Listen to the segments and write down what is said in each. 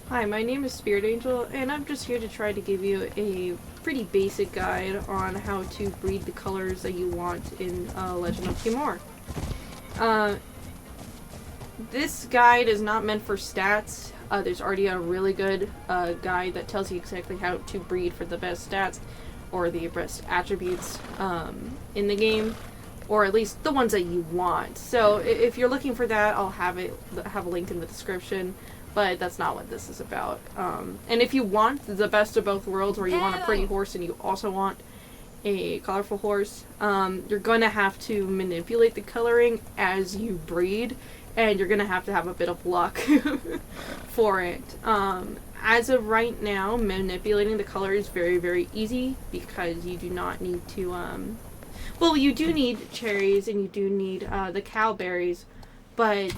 Hi, my name is Spirit Angel, and I'm just here to try to give you a pretty basic guide on how to breed the colors that you want in Legend of Khiimori. This guide is not meant for stats. There's already a really good guide that tells you exactly how to breed for the best stats or the best attributes in the game, or at least the ones that you want. So if you're looking for that, I'll have a link in the description. But that's not what this is about. And if you want the best of both worlds, where you want a pretty horse and you also want a colorful horse, you're going to have to manipulate the coloring as you breed, and you're going to have a bit of luck for it. As of right now, manipulating the color is very, very easy because you do not need to... well, you do need cherries and you do need the cowberries, but...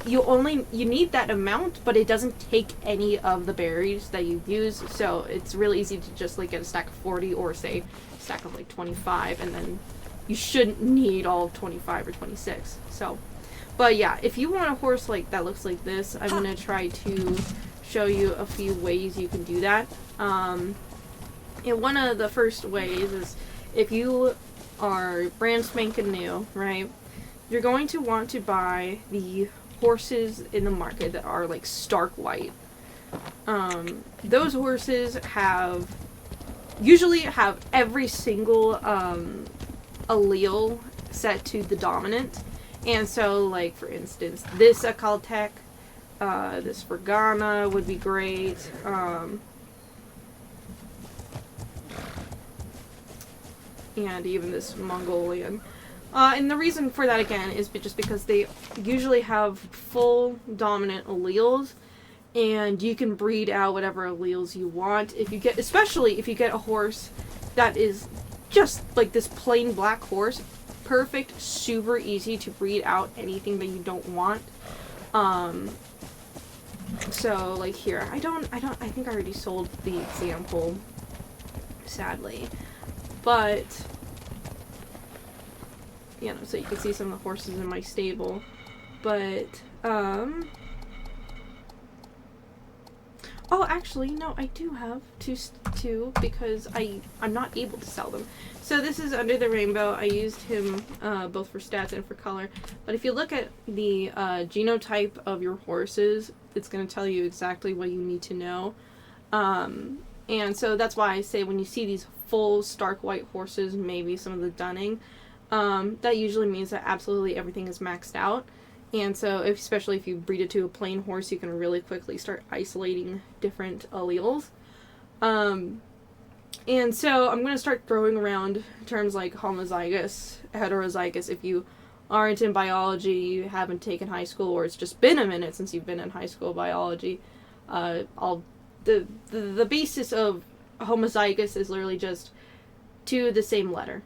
You need that amount, but it doesn't take any of the berries that you use, so it's really easy to just like get a stack of 40 or say a stack of like 25, and then you shouldn't need all of 25 or 26. So, but yeah, if you want a horse like that looks like this, I'm gonna try to show you a few ways you can do that. And one of the first ways is if you are brand spanking new, right? You're going to want to buy the horses in the market that are like stark white. Those horses usually have every single allele set to the dominant, and so like for instance this Akaltech, this Fergana would be great, and even this Mongolian. And the reason for that, again, is just because they usually have full dominant alleles, and you can breed out whatever alleles you want. Especially if you get a horse that is just like this plain black horse, perfect, super easy to breed out anything that you don't want. So like here, I think I already sold the example, sadly, but... you know, so you can see some of the horses in my stable, but, oh, actually, no, I do have two, because I'm not able to sell them. So this is Under the Rainbow. I used him, both for stats and for color, but if you look at the, genotype of your horses, it's going to tell you exactly what you need to know, and so that's why I say when you see these full stark white horses, maybe some of the dunning, that usually means that absolutely everything is maxed out. And so, especially if you breed it to a plain horse, you can really quickly start isolating different alleles. And so I'm going to start throwing around terms like homozygous, heterozygous. If you aren't in biology, you haven't taken high school, or it's just been a minute since you've been in high school biology, the basis of homozygous is literally just two the same letter.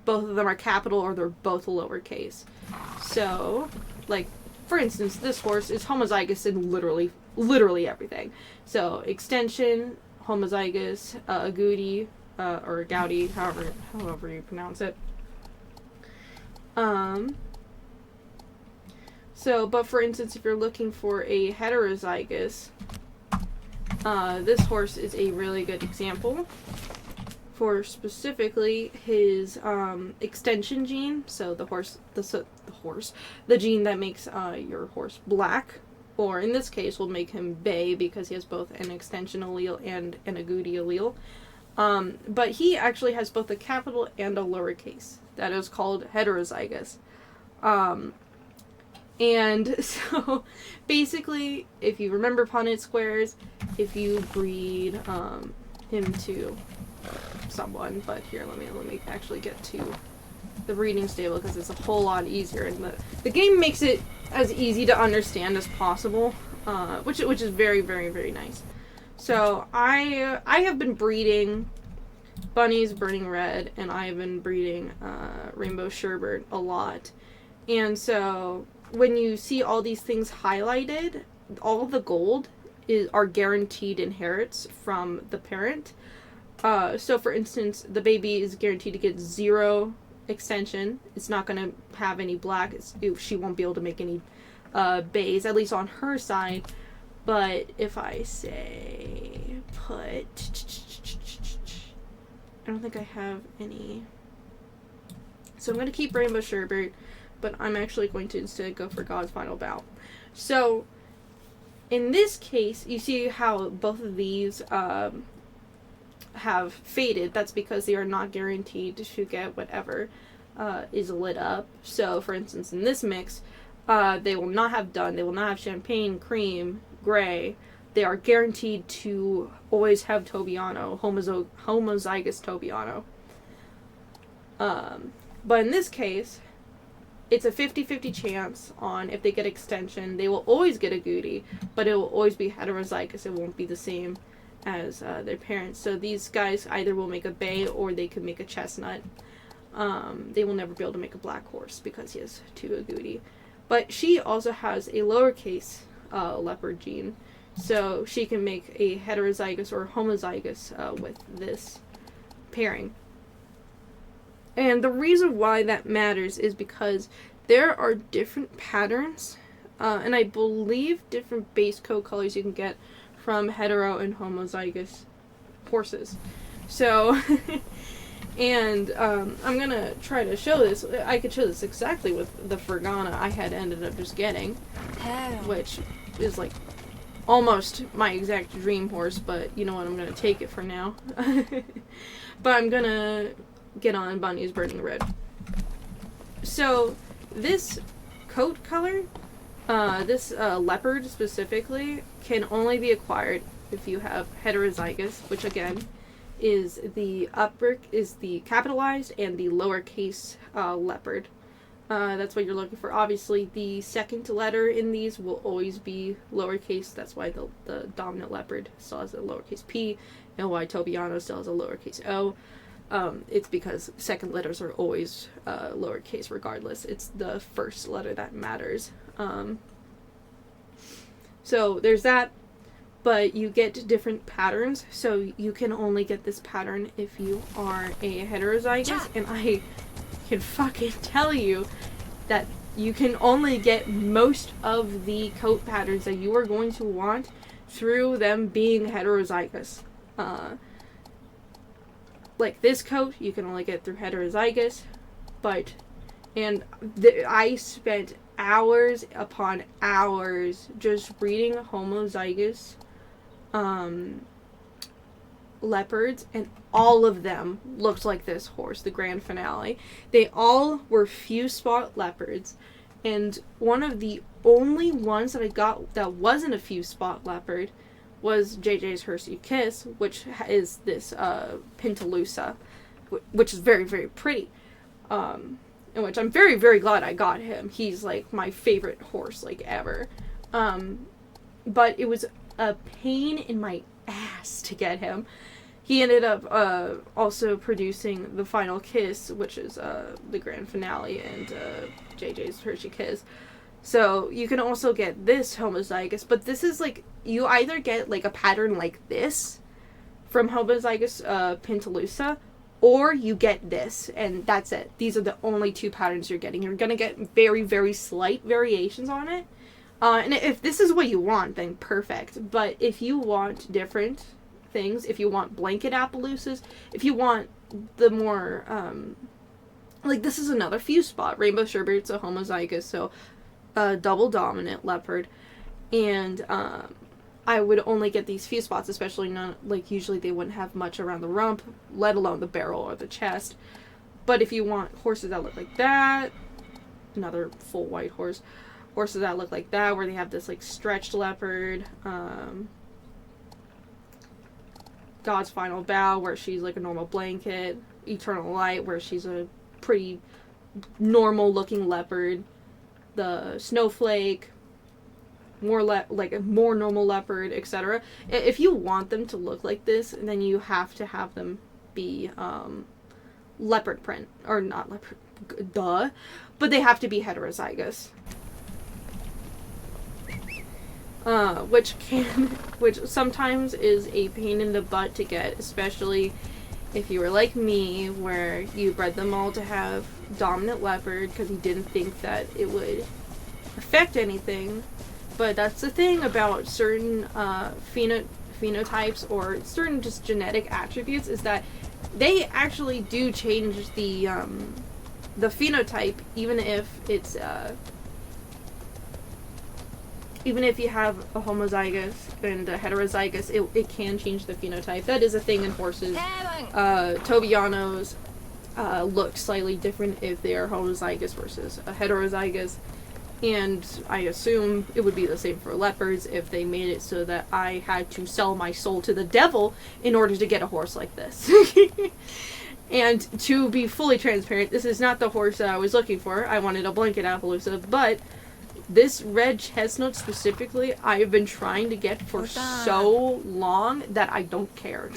Both of them are capital, or they're both lowercase. So, like, for instance, this horse is homozygous in literally everything. So, extension, homozygous, agouti, or gouty, however you pronounce it. So, but for instance, if you're looking for a heterozygous, this horse is a really good example for specifically his extension gene. So the gene that makes your horse black, or in this case will make him bay because he has both an extension allele and an agouti allele. But he actually has both a capital and a lowercase. That is called heterozygous. And so basically, if you remember Punnett squares, if you breed him to someone, but here, let me actually get to the breeding stable because it's a whole lot easier, and the game makes it as easy to understand as possible, which is very, very, very nice. So I have been breeding bunnies burning red, and I have been breeding rainbow sherbet a lot, and so when you see all these things highlighted, all the gold are guaranteed inherits from the parent. So for instance, the baby is guaranteed to get 0 extension. It's not going to have any black. She won't be able to make any bays, at least on her side. But if I say put, I don't think I have any. So I'm going to keep Rainbow Sherbert, but I'm actually going to instead go for God's Final Bow. So in this case, you see how both of these have faded. That's because they are not guaranteed to get whatever is lit up. So for instance, in this mix, they will not have done, they will not have champagne, cream, gray. They are guaranteed to always have Tobiano, homozygous Tobiano. But in this case, it's a 50-50 chance on if they get extension. They will always get a Goody, but it will always be heterozygous. It won't be the same as their parents. So these guys either will make a bay or they could make a chestnut. They will never be able to make a black horse because he has 2 agouti. But she also has a lowercase leopard gene, so she can make a heterozygous or homozygous with this pairing. And the reason why that matters is because there are different patterns, and I believe different base coat colors you can get from hetero and homozygous horses. So, and I'm gonna try to show this. I could show this exactly with the Fergana I had ended up just getting, which is like almost my exact dream horse, but you know what, I'm gonna take it for now. But I'm gonna get on Bunny's Burning Red. So this coat color, this leopard specifically, can only be acquired if you have heterozygous, which again is the capitalized and the lowercase leopard. That's what you're looking for. Obviously, the second letter in these will always be lowercase. That's why the dominant leopard still has a lowercase p, and why Tobiano still has a lowercase o. It's because second letters are always lowercase regardless. It's the first letter that matters. So there's that. But you get different patterns, so you can only get this pattern if you are a heterozygous, and I can fucking tell you that you can only get most of the coat patterns that you are going to want through them being heterozygous. Like this coat, you can only get through heterozygous, I spent hours upon hours just breeding homozygous leopards, and all of them looked like this horse, the grand finale. They all were few spot leopards, and one of the only ones that I got that wasn't a few spot leopard was JJ's Hershey Kiss, which is this Pintalusa, which is very, very pretty, in which I'm very, very glad I got him. He's like my favorite horse like ever, but it was a pain in my ass to get him. He ended up also producing the Final Kiss, which is the grand finale, and JJ's Hershey Kiss. So you can also get this homozygous, but this is like, you either get like a pattern like this from homozygous Pintalusa, or you get this, and that's it. These are the only 2 patterns you're getting. You're gonna get very, very slight variations on it. And if this is what you want, then perfect. But if you want different things, if you want blanket Appaloosas, if you want the more, like this is another few spot. Rainbow Sherbert's a homozygous, so double dominant leopard. And I would only get these few spots, especially not, like usually they wouldn't have much around the rump, let alone the barrel or the chest. But if you want horses that look like that, another full white horse, horses that look like that, where they have this like stretched leopard, God's Final Bow, where she's like a normal blanket, Eternal Light, where she's a pretty normal looking leopard, the Snowflake, like a more normal leopard, etc. If you want them to look like this, then you have to have them be leopard print, or not leopard, duh, but they have to be heterozygous. Which sometimes is a pain in the butt to get, especially if you were like me, where you bred them all to have dominant leopard because you didn't think that it would affect anything. But that's the thing about certain phenotypes or certain just genetic attributes, is that they actually do change the phenotype, even if it's even if you have a homozygous and a heterozygous, it can change the phenotype. That is a thing in horses. Tobianos look slightly different if they are homozygous versus a heterozygous. And I assume it would be the same for leopards if they made it so that I had to sell my soul to the devil in order to get a horse like this. And to be fully transparent, this is not the horse that I was looking for. I wanted a blanket Appaloosa, but this red chestnut specifically, I have been trying to get for so long that I don't care.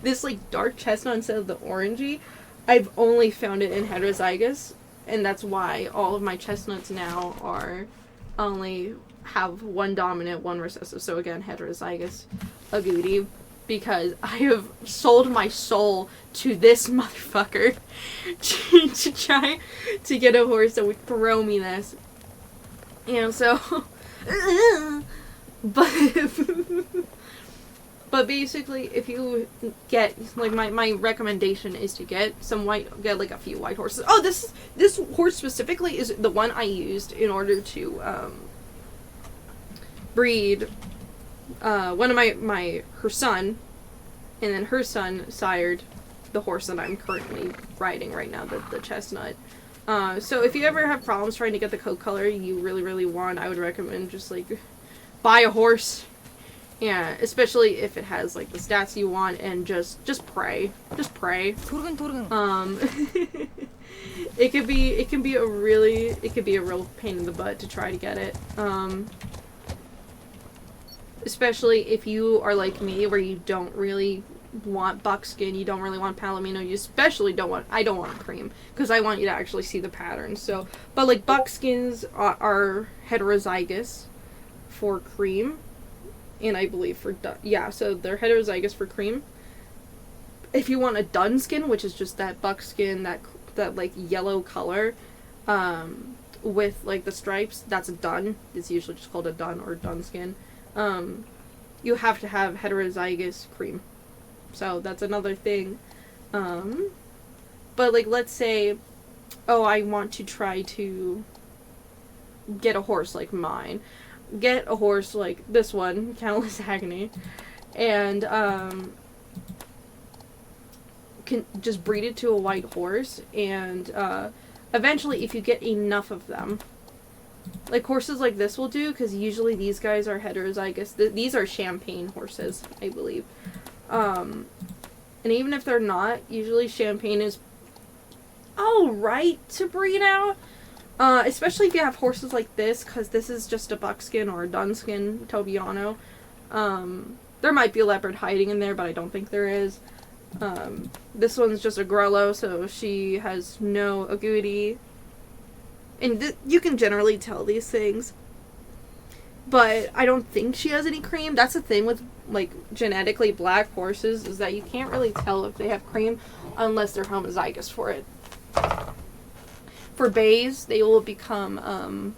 This like dark chestnut instead of the orangey, I've only found it in heterozygous, and that's why all of my chestnuts now are only have one dominant, one recessive. So again, heterozygous agouti, because I have sold my soul to this motherfucker to try to get a horse that would throw me this. And so, but basically, if you get, like, my recommendation is to get like a few white horses. Oh, this horse specifically is the one I used in order to breed one of her son, and then her son sired the horse that I'm currently riding right now, the chestnut. So if you ever have problems trying to get the coat color you really, really want, I would recommend just, like, buy a horse. Yeah, especially if it has, like, the stats you want, and just pray. Just pray. It can be a real pain in the butt to try to get it. Especially if you are like me, where you don't really want buckskin, you don't really want palomino, you especially I don't want cream, because I want you to actually see the pattern. So, but like buckskins are heterozygous for cream, and I believe for so they're heterozygous for cream. If you want a dun skin, which is just that buckskin, that like yellow color, with like the stripes, that's a dun. It's usually just called a dun or dun skin. You have to have heterozygous cream. So that's another thing. But like, let's say, oh, I want to try to get a horse like mine. Get a horse like this one, Countless Agony, and can just breed it to a white horse, and eventually, if you get enough of them, like horses like this will do, because usually these guys are heterozygous. These are champagne horses, I believe. And even if they're not, usually champagne is alright to breed out. Especially if you have horses like this, because this is just a buckskin or a dunskin Tobiano. There might be a leopard hiding in there, but I don't think there is. This one's just a Grello, so she has no agouti. And you can generally tell these things. But I don't think she has any cream. That's the thing with, like, genetically black horses, is that you can't really tell if they have cream unless they're homozygous for it. For bays, they will become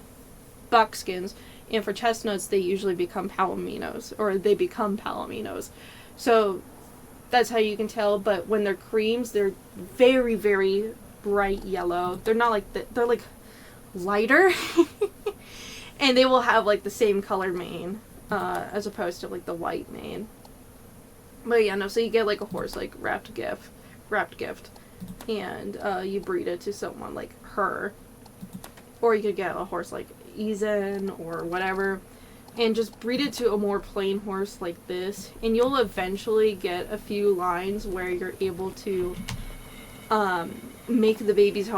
buckskins, and for chestnuts, they usually become palominos, or they become palominos. So that's how you can tell. But when they're creams, they're very, very bright yellow. They're not like they're like lighter. And they will have, like, the same color mane, as opposed to, like, the white mane. But, yeah, no, so you get, like, a horse, like, wrapped gift, and, you breed it to someone like her. Or you could get a horse like Ezen, or whatever, and just breed it to a more plain horse like this, and you'll eventually get a few lines where you're able to, make the babies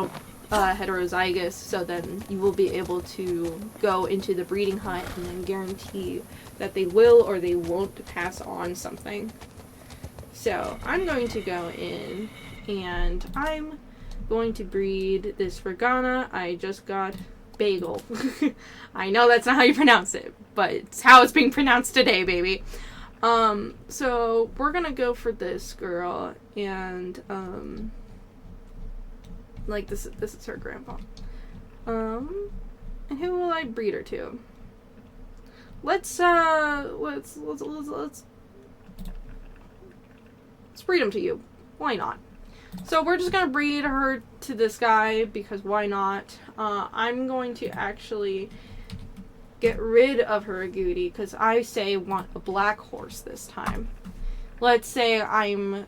heterozygous, so then you will be able to go into the breeding hut and then guarantee that they will or they won't pass on something. So I'm going to go in and I'm going to breed this Regana. I just got Bagel. I know that's not how you pronounce it, but it's how it's being pronounced today, baby. So we're gonna go for this girl, and like this is her grandpa. And who will I breed her to? let's breed him to you. Why not? So we're just gonna breed her to this guy because why not? I'm going to actually get rid of her agouti because I say want a black horse this time. Let's say I'm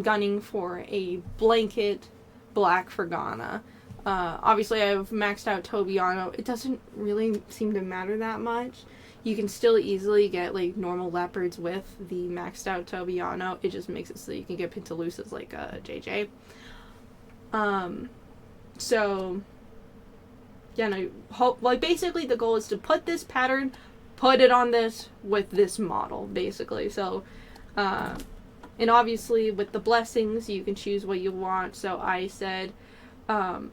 gunning for a blanket black for Ghana. Obviously I have maxed out Tobiano. It doesn't really seem to matter that much. You can still easily get like normal leopards with the maxed out Tobiano. It just makes it so you can get Pintaloosas like JJ. So yeah, no, like basically the goal is to put this pattern, put it on this with this model, basically. So, and obviously with the blessings, you can choose what you want. So I said, none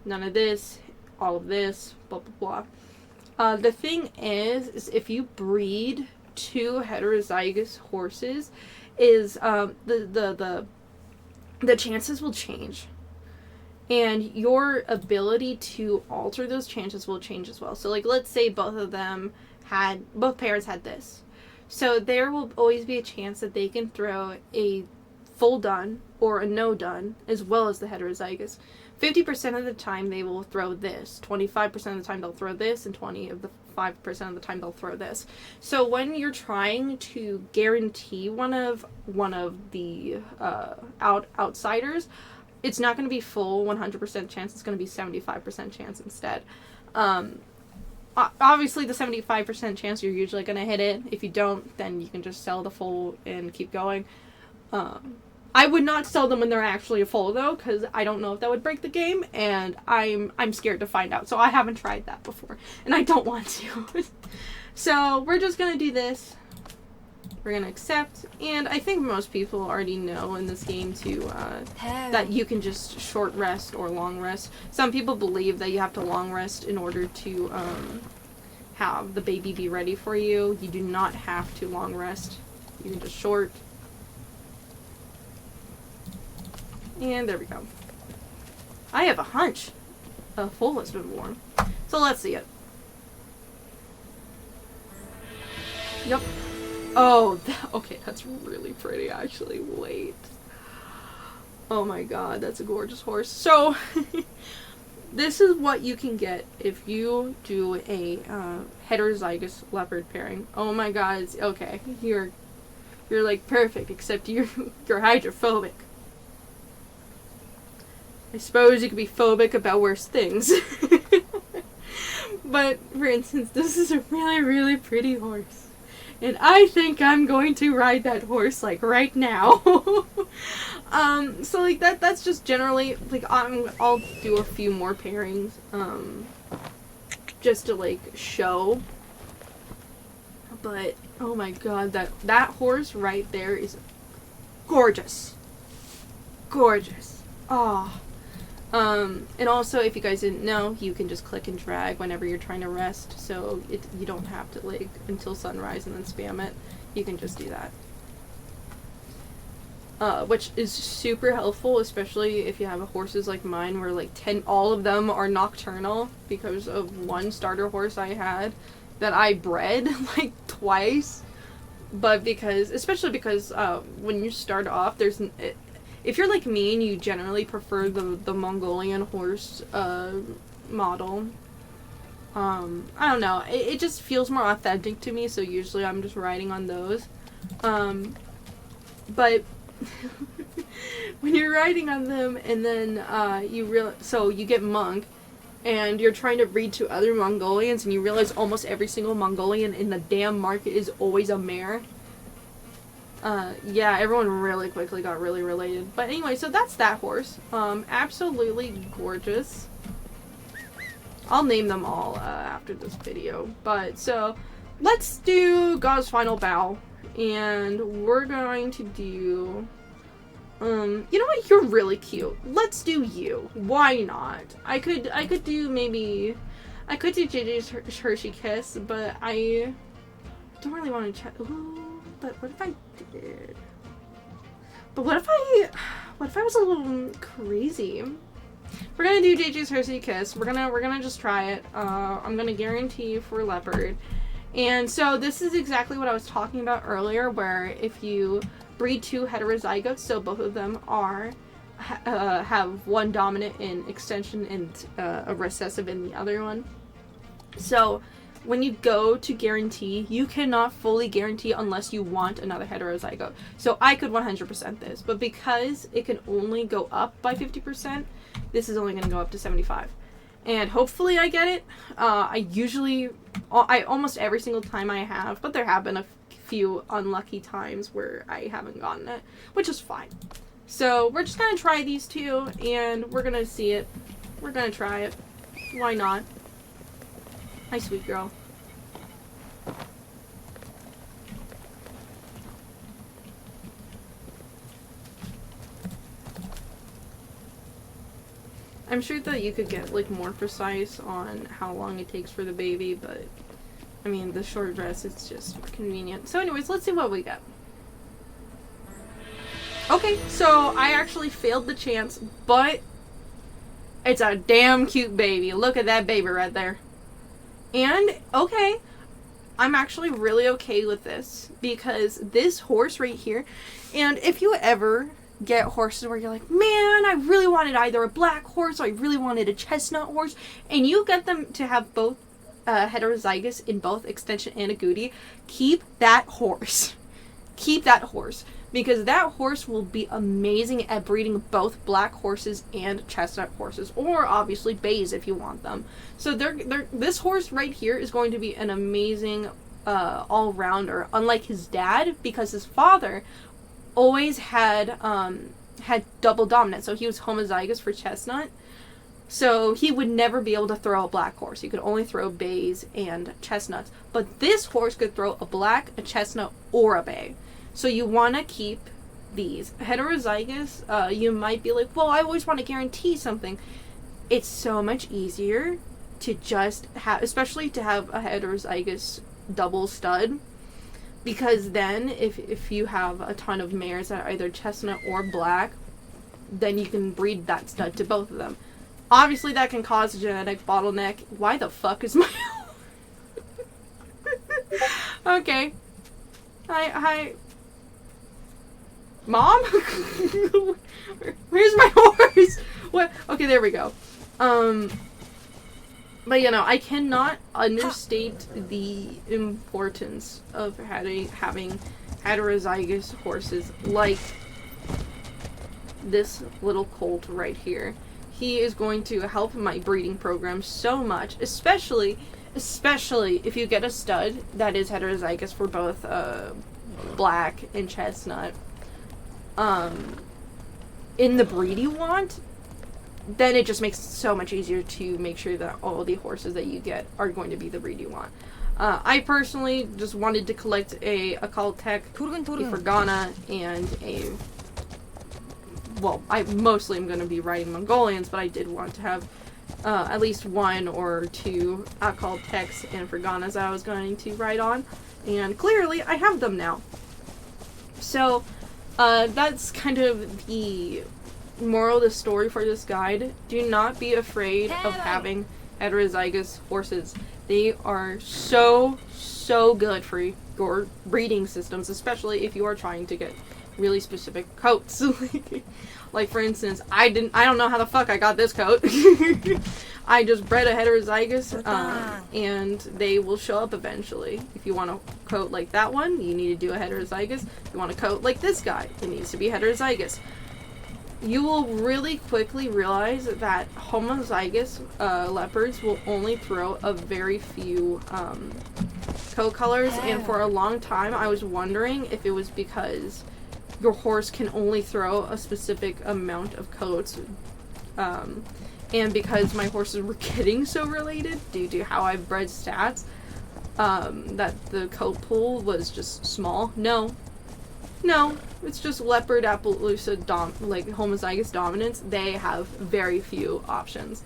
of this, all of this, blah, blah, blah. The thing is if you breed two heterozygous horses, is, the chances will change. And your ability to alter those chances will change as well. So, like, let's say both parents had this. So there will always be a chance that they can throw a full dun or a no dun as well as the heterozygous. 50% of the time they will throw this. 25% of the time they'll throw this, and 25% of the time they'll throw this. So when you're trying to guarantee one of the outsiders, it's not going to be full 100% chance. It's going to be 75% chance instead. Obviously, the 75% chance you're usually going to hit it. If you don't, then you can just sell the full and keep going. I would not sell them when they're actually a full, though, because I don't know if that would break the game, and I'm scared to find out. So I haven't tried that before, and I don't want to. So we're just going to do this. We're going to accept, and I think most people already know in this game, too, that you can just short rest or long rest. Some people believe that you have to long rest in order to have the baby be ready for you. You do not have to long rest. You can just short. And there we go. I have a hunch a foal has been born. So let's see it. Yep. Oh, okay, that's really pretty, actually. Wait. Oh my god, that's a gorgeous horse. So, this is what you can get if you do a heterozygous leopard pairing. Oh my god, okay, you're like perfect, except you're hydrophobic. I suppose you could be phobic about worse things. But, for instance, this is a really, really pretty horse. And I think I'm going to ride that horse, like, right now. So, like, that's just generally, like, I'll do a few more pairings, just to, like, show. But, oh my god, that horse right there is gorgeous. Gorgeous. Oh. And also, if you guys didn't know, you can just click and drag whenever you're trying to rest, so you don't have to, like, until sunrise and then spam it. You can just do that. Which is super helpful, especially if you have horses like mine, where, like, all of them are nocturnal, because of one starter horse I had that I bred, like, twice. But especially because, when you start off, if you're like me and you generally prefer the Mongolian horse model, I don't know, it just feels more authentic to me, so usually I'm just riding on those. But when you're riding on them and then so you get monk and you're trying to breed to other Mongolians and you realize almost every single Mongolian in the damn market is always a mare. Yeah, everyone really quickly got really related. But anyway, so that's that horse. Absolutely gorgeous. I'll name them all after this video. But, so, let's do God's Final Bow. And we're going to do... you know what? You're really cute. Let's do you. Why not? I could do maybe... I could do JJ's Hershey Kiss, but I don't really want to check... But what if I did? But what if I was a little crazy? We're gonna do JJ's Hershey Kiss. We're gonna just try it. I'm gonna guarantee for leopard, And so this is exactly what I was talking about earlier, where if you breed 2 heterozygotes, so both of them are have one dominant in extension and a recessive in the other one. So when you go to guarantee, you cannot fully guarantee unless you want another heterozygote. So I could 100% this, but because it can only go up by 50%, this is only going to go up to 75. And hopefully I get it. I almost every single time I have, but there have been a few unlucky times where I haven't gotten it, which is fine. So we're just going to try these 2, and we're going to see it. We're going to try it. Why not? Hi, sweet girl. I'm sure that you could get, like, more precise on how long it takes for the baby, but, I mean, the short dress, it's just convenient. So anyways, let's see what we get. Okay, so I actually failed the chance, but it's a damn cute baby. Look at that baby right there. And, okay, I'm actually really okay with this, because this horse right here, and if you ever get horses where you're like, man, I really wanted either a black horse or I really wanted a chestnut horse, and you get them to have both heterozygous in both extension and agouti, keep that horse. Keep that horse. Because that horse will be amazing at breeding both black horses and chestnut horses, or obviously bays if you want them. So this horse right here is going to be an amazing all-rounder, unlike his dad, because his father always had double dominance, so he was homozygous for chestnut, so he would never be able to throw a black horse. He could only throw bays and chestnuts, but this horse could throw a black, a chestnut, or a bay. So you want to keep these. Heterozygous, you might be like, well, I always want to guarantee something. It's so much easier to just have, especially to have a heterozygous double stud, because then if you have a ton of mares that are either chestnut or black, then you can breed that stud to both of them. Obviously that can cause a genetic bottleneck. Why the fuck is my okay. Hi Mom? Where's my horse? What? Okay, there we go. But you know, I cannot understate the importance of having heterozygous horses like this little colt right here. He is going to help my breeding program so much, especially if you get a stud that is heterozygous for both black and chestnut. In the breed you want, then it just makes it so much easier to make sure that all the horses that you get are going to be the breed you want. I personally just wanted to collect a Caltech, a Fergana, and I mostly am going to be riding Mongolians, but I did want to have at least 1 or 2 Caltechs and Ferganas that I was going to ride on, and clearly I have them now. So that's kind of the moral of the story for this guide. Do not be afraid of having heterozygous horses. They are so good for your breeding systems, especially if you are trying to get really specific coats. Like for instance, I don't know how the fuck I got this coat. I just bred a heterozygous, and they will show up eventually. If you want a coat like that one, you need to do a heterozygous. If you want a coat like this guy, it needs to be heterozygous. You will really quickly realize that homozygous leopards will only throw a very few coat colors, and for a long time I was wondering if it was because your horse can only throw a specific amount of coats, and because my horses were getting so related due to how I've bred stats, that the coat pool was just small. No, it's just leopard, Appaloosa, homozygous dominance. They have very few options.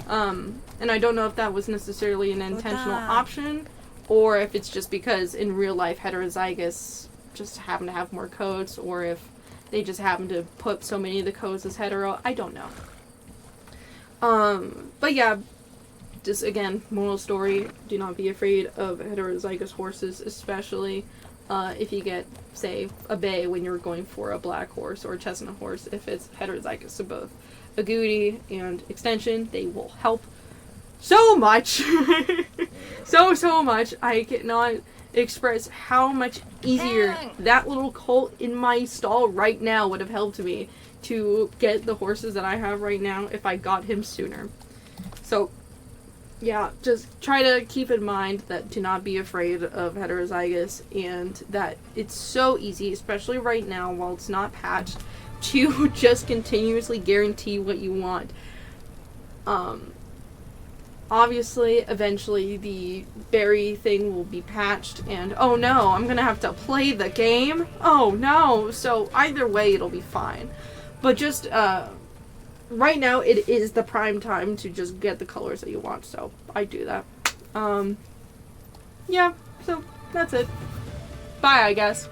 And I don't know if that was necessarily an intentional option, or if it's just because in real life heterozygous just happen to have more coats, or if they just happen to put so many of the coats as hetero. I don't know. But yeah, just again, moral story, do not be afraid of heterozygous horses, especially if you get, say, a bay when you're going for a black horse or a chestnut horse, if it's heterozygous. So both agouti and extension, they will help so much. so much. I cannot express how much easier that little colt in my stall right now would have helped me to get the horses that I have right now if I got him sooner. So yeah, just try to keep in mind that do not be afraid of heterozygous, and that it's so easy, especially right now while it's not patched, to just continuously guarantee what you want. Obviously, eventually the berry thing will be patched, and oh no, I'm gonna have to play the game? Oh no! So either way, it'll be fine. But just, right now, it is the prime time to just get the colors that you want, so I do that. Yeah, so that's it. Bye, I guess.